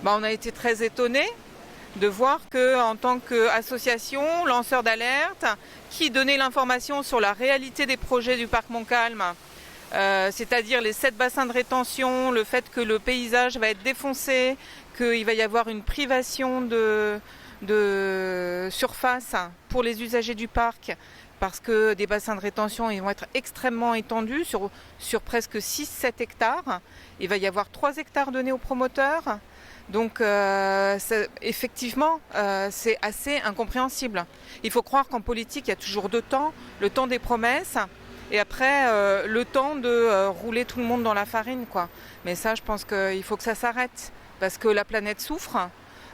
On a été très étonnés de voir qu'en tant qu'association, lanceur d'alerte, qui donnait l'information sur la réalité des projets du parc Montcalm, c'est-à-dire les 7 bassins de rétention, le fait que le paysage va être défoncé, qu'il va y avoir une privation de surface pour les usagers du parc, parce que des bassins de rétention ils vont être extrêmement étendus sur presque 6-7 hectares. Il va y avoir 3 hectares donnés aux promoteurs. Donc effectivement, c'est assez incompréhensible. Il faut croire qu'en politique, il y a toujours 2 temps, le temps des promesses et après le temps de rouler tout le monde dans la farine, quoi. Mais ça, je pense qu'il faut que ça s'arrête parce que la planète souffre.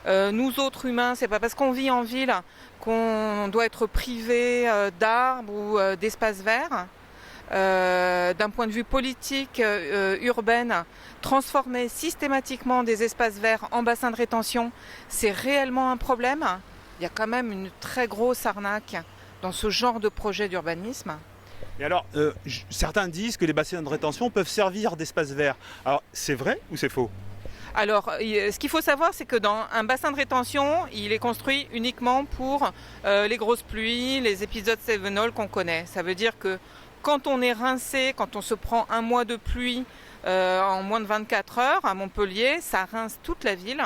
Nous autres humains, c'est pas parce qu'on vit en ville qu'on doit être privé d'arbres ou d'espaces verts. D'un point de vue politique urbaine, transformer systématiquement des espaces verts en bassins de rétention, c'est réellement un problème. Il y a quand même une très grosse arnaque dans ce genre de projet d'urbanisme. Et alors, certains disent que les bassins de rétention peuvent servir d'espace vert. Alors, c'est vrai ou c'est faux ? Alors, ce qu'il faut savoir, c'est que dans un bassin de rétention, il est construit uniquement pour les grosses pluies, les épisodes cévenols qu'on connaît. Ça veut dire que quand on est rincé, quand on se prend un mois de pluie en moins de 24 heures à Montpellier, ça rince toute la ville.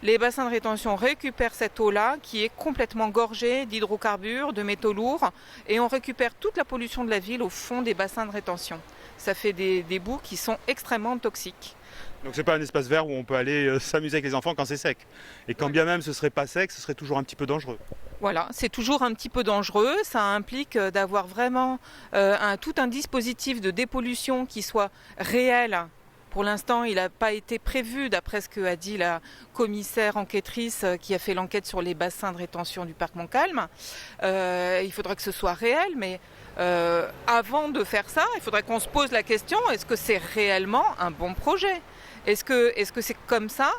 Les bassins de rétention récupèrent cette eau-là qui est complètement gorgée d'hydrocarbures, de métaux lourds et on récupère toute la pollution de la ville au fond des bassins de rétention. Ça fait des boues qui sont extrêmement toxiques. Donc c'est pas un espace vert où on peut aller s'amuser avec les enfants quand c'est sec. Et quand bien même ce serait pas sec, ce serait toujours un petit peu dangereux. Voilà, c'est toujours un petit peu dangereux. Ça implique d'avoir vraiment tout un dispositif de dépollution qui soit réel. Pour l'instant, il n'a pas été prévu, d'après ce qu'a dit la commissaire enquêtrice qui a fait l'enquête sur les bassins de rétention du parc Montcalm. Il faudrait que ce soit réel, mais avant de faire ça, il faudrait qu'on se pose la question, est-ce que c'est réellement un bon projet ? Est-ce que c'est comme ça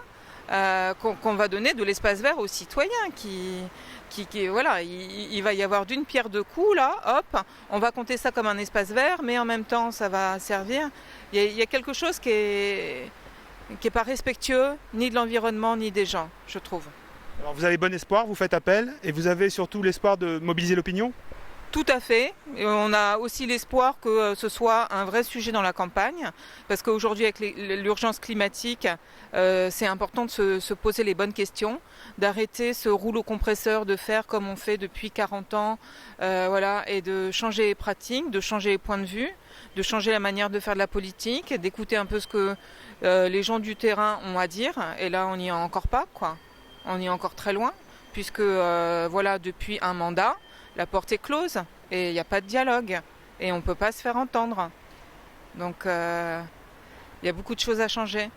qu'on va donner de l'espace vert aux citoyens voilà, il va y avoir d'une pierre deux coups là, hop, on va compter ça comme un espace vert, mais en même temps ça va servir. Il y a quelque chose qui est pas respectueux ni de l'environnement ni des gens, je trouve. Alors vous avez bon espoir, vous faites appel et vous avez surtout l'espoir de mobiliser l'opinion ? Tout à fait. Et on a aussi l'espoir que ce soit un vrai sujet dans la campagne, parce qu'aujourd'hui, avec l'urgence climatique, c'est important de se poser les bonnes questions, d'arrêter ce rouleau compresseur de fer comme on fait depuis 40 ans, voilà, et de changer les pratiques, de changer les points de vue, de changer la manière de faire de la politique, d'écouter un peu ce que les gens du terrain ont à dire. Et là, on n'y est encore pas, quoi. On y est encore très loin, puisque voilà, depuis un mandat, la porte est close et il n'y a pas de dialogue et on ne peut pas se faire entendre. Donc il y a beaucoup de choses à changer.